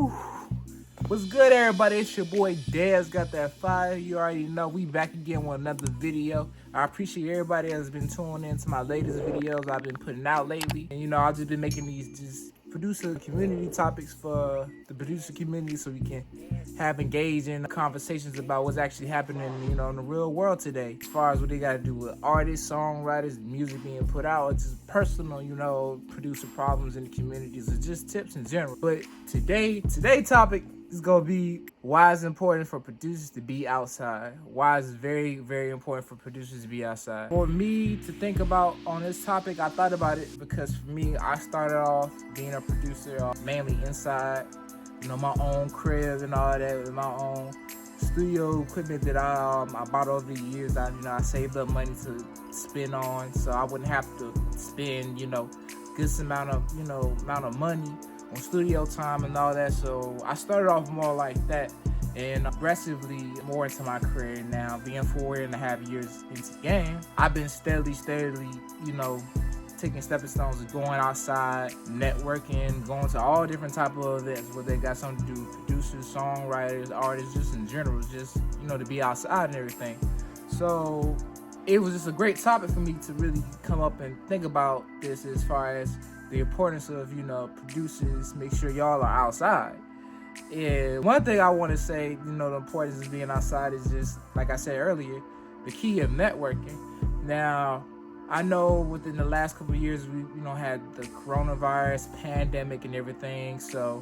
Woo! What's good, everybody? It's your boy DeZGotThatFire. You already know we back again with another video. I appreciate everybody that's been tuning in to my latest videos I've been putting out lately. And I've just been making these just producer community topics for the producer community so we can have engaging conversations about what's actually happening, in the real world today. As far as what they got to do with artists, songwriters, music being put out, it's just personal, producer problems in the communities, or just tips in general. But today's topic is gonna be why it's important for producers to be outside. Why it's very, very important for producers to be outside. For me to think about on this topic, I thought about it because for me, I started off being a producer mainly inside, my own crib and all that, with my own studio equipment that I bought over the years. I saved up money to spend on, so I wouldn't have to spend, good amount of money on studio time and all that. So I started off more like that and aggressively more into my career now. Being 4.5 years into the game, I've been steadily, taking stepping stones of going outside, networking, going to all different type of events where they got something to do with producers, songwriters, artists, just in general, just, to be outside and everything. So it was just a great topic for me to really come up and think about this as far as the importance of, producers, make sure y'all are outside. And one thing I want to say, the importance of being outside is just, like I said earlier, the key of networking. Now, I know within the last couple of years, we, had the coronavirus pandemic and everything. So,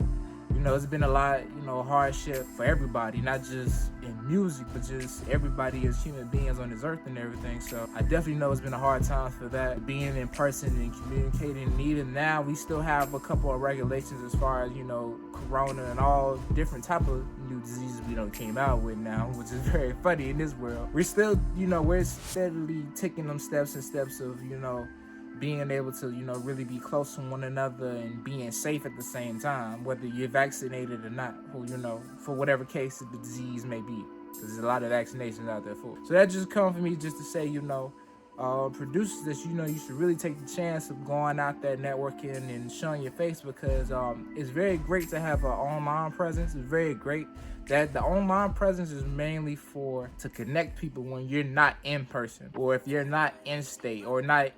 it's been a lot, hardship for everybody, not just in music, but just everybody as human beings on this earth and everything. So I definitely know it's been a hard time for that, being in person and communicating. And even now, we still have a couple of regulations as far as, corona and all different type of new diseases we came out with now, which is very funny in this world. We're still, we're steadily taking them steps of, being able to, really be close to one another and being safe at the same time, whether you're vaccinated or not, for whatever case the disease may be, because there's a lot of vaccinations out there for it. So that just comes for me just to say, producers that, you should really take the chance of going out there networking and showing your face, because it's very great to have an online presence. It's very great that the online presence is mainly to connect people when you're not in person, or if you're not in state, or not,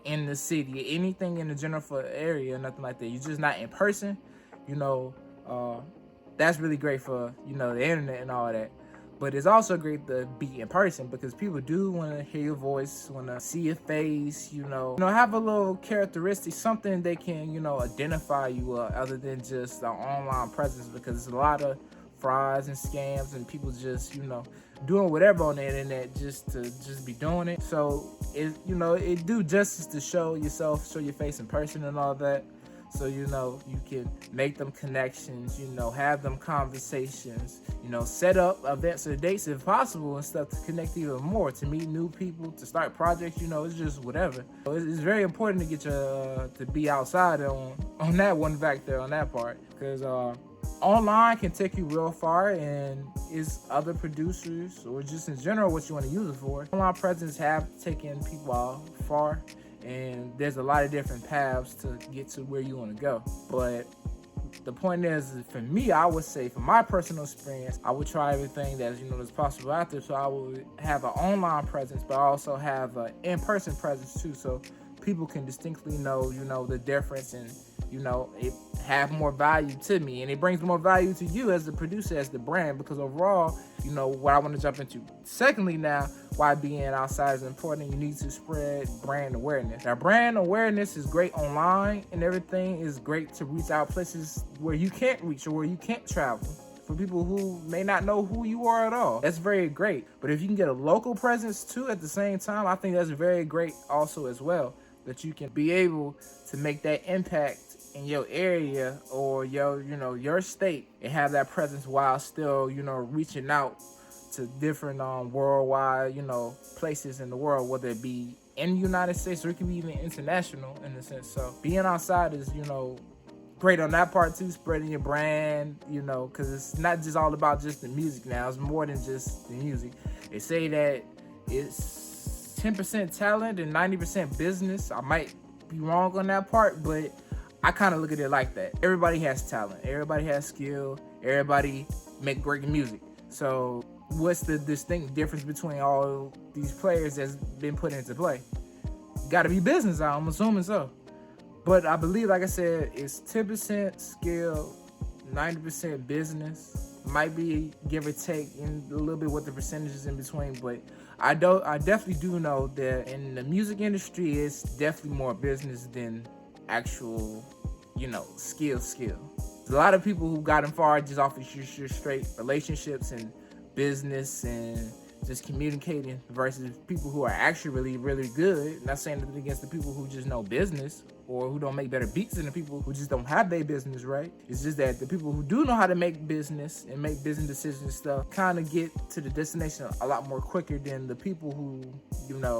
in the city, anything in the general area, nothing like that. You're just not in person, that's really great for, the internet and all that. But it's also great to be in person, because people do want to hear your voice, want to see your face, have a little characteristic, something they can, identify you other than just the online presence, because it's a lot of frauds and scams and people just, doing whatever on the internet just to be doing it. So it do justice to show yourself, show your face in person and all that. So, you can make them connections, have them conversations, set up events or dates if possible and stuff to connect even more, to meet new people, to start projects, it's just whatever. So it's very important to get to be outside on that one factor, on that part, because online can take you real far, and it's other producers or just in general what you want to use it for. Online presence have taken people far, and there's a lot of different paths to get to where you want to go. But the point is, for me, I would say, from my personal experience, I would try everything that's possible out there. So I would have an online presence, but also have an in-person presence too, so people can distinctly know, the difference, and it have more value to me, and it brings more value to you as the producer, as the brand, because overall, what I want to jump into. Secondly, now, why being outside is important, you need to spread brand awareness. Now, brand awareness is great online, and everything is great to reach out places where you can't reach or where you can't travel, for people who may not know who you are at all. That's very great. But if you can get a local presence too at the same time, I think that's very great also as well, that you can be able to make that impact in your area or your state, and have that presence while still, reaching out to different worldwide, places in the world, whether it be in the United States or it can be even international in a sense. So being outside is, great on that part too, spreading your brand, because it's not just all about just the music now. It's more than just the music. They say that it's 10% talent and 90% business. I might be wrong on that part, but I kind of look at it like that. Everybody has talent. Everybody has skill. Everybody make great music. So what's the distinct difference between all these players that's been put into play? Got to be business, I'm assuming so. But I believe, like I said, it's 10% skill, 90% business. Might be give or take in a little bit what the percentages in between, but I definitely do know that in the music industry, it's definitely more business than actual, skill. There's a lot of people who got far just off of your straight relationships and business and just communicating versus people who are actually really, really good. Not saying that against the people who just know business or who don't make better beats than the people who just don't have their business right. It's just that the people who do know how to make business and make business decisions and stuff kind of get to the destination a lot more quicker than the people who,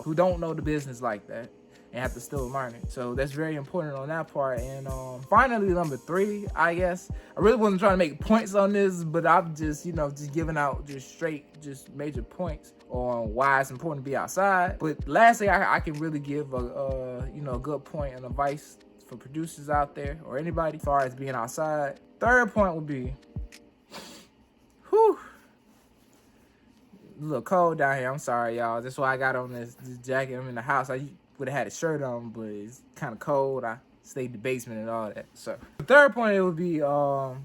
who don't know the business like that and have to still learn it. So that's very important on that part. And finally, number 3, I guess. I really wasn't trying to make points on this, but I'm just, just giving out just major points on why it's important to be outside. But lastly, I can really give a good point and advice for producers out there or anybody as far as being outside. Third point would be, a little cold down here. I'm sorry, y'all. That's why I got on this jacket. I'm in the house. I would have had a shirt on, but it's kind of cold. I stayed in the basement and all that. So the third point, it would be to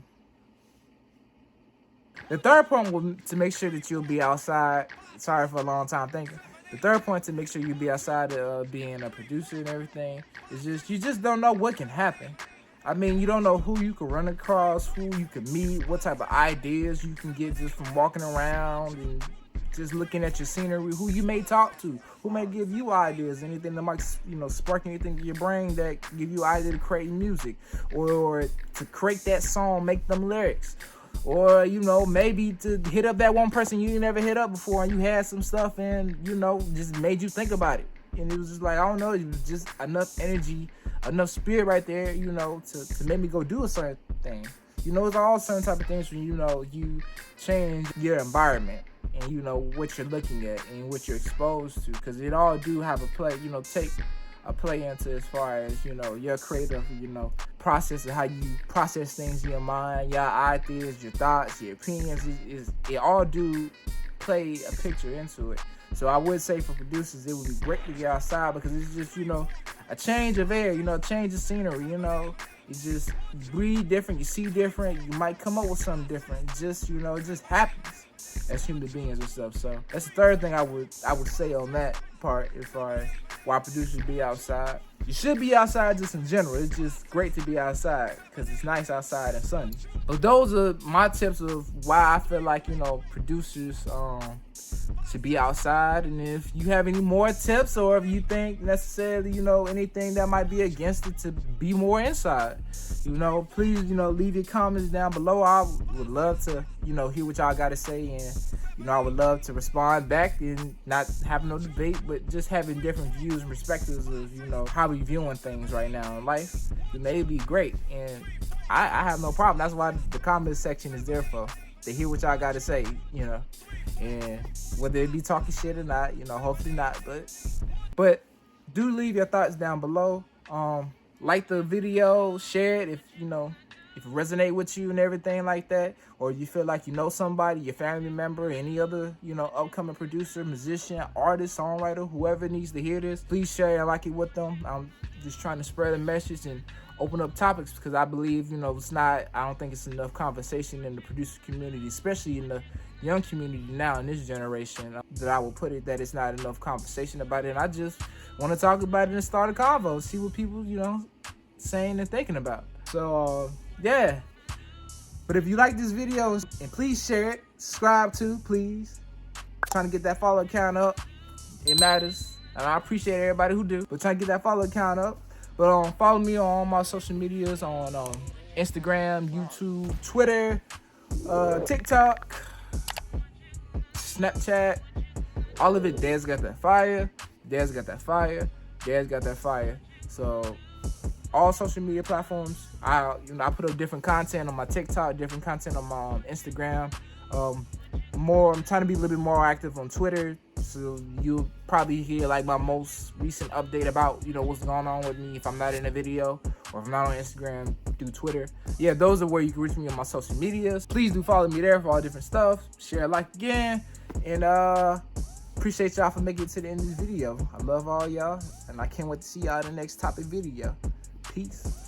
make sure that you'll be outside. Sorry for a long time thinking. The third point to make sure you be outside of being a producer and everything is just you just don't know what can happen. I mean, you don't know who you can run across, who you can meet, what type of ideas you can get just from walking around and just looking at your scenery, who you may talk to, who may give you ideas, anything that might, spark anything in your brain that give you idea to create music or to create that song, make them lyrics. Or, maybe to hit up that one person you never hit up before and you had some stuff and, just made you think about it. And it was just like, I don't know, it was just enough energy, enough spirit right there, to make me go do a certain thing. It's all certain type of things when, you change your environment and, what you're looking at and what you're exposed to. Because it all do have a play, take a play into as far as, your creative, process of how you process things in your mind, your ideas, your thoughts, your opinions. It all do play a picture into it. So I would say for producers, it would be great to get outside because it's just, a change of air, a change of scenery, You just breathe different, you see different, you might come up with something different. Just, it just happens as human beings and stuff. So that's the third thing I would say on that part as far as why producers be outside. You should be outside just in general. It's just great to be outside because it's nice outside and sunny. But those are my tips of why I feel like, producers should be outside. And if you have any more tips or if you think necessarily, anything that might be against it to be more inside, please, leave your comments down below. I would love to, hear what y'all got to say. And, I would love to respond back and not have no debate, but just having different views and perspectives of, how we viewing things right now in life. It may be great. And I have no problem. That's why the comment section is there for, to hear what y'all got to say, and whether it be talking shit or not, hopefully not, but do leave your thoughts down below. Like the video, share it if it resonate with you and everything like that, or you feel like somebody, your family member, any other upcoming producer, musician, artist, songwriter, whoever needs to hear this, please share and like it with them. I'm just trying to spread a message and open up topics because I believe I don't think it's enough conversation in the producer community, especially in the young community now in this generation, that I will put it that it's not enough conversation about it. And I just want to talk about it and start a convo, see what people saying and thinking about. So yeah, but if you like this video, and please share it, subscribe too, please. Trying to get that follow count up. It matters, and I appreciate everybody who do, but trying to get that follow count up. But follow me on all my social medias on Instagram, YouTube, Twitter, TikTok, Snapchat, all of it. DeZGotThatFire, DeZGotThatFire, DeZGotThatFire. So all social media platforms. I put up different content on my TikTok, different content on my Instagram. I'm trying to be a little bit more active on Twitter, so you'll probably hear like my most recent update about, you know, what's going on with me if I'm not in a video, or if I'm not on Instagram, through Twitter. Yeah, those are where you can reach me on my social medias. Please do follow me there for all different stuff. Share, like again, and appreciate y'all for making it to the end of this video. I love all y'all, and I can't wait to see y'all in the next topic video. Peace.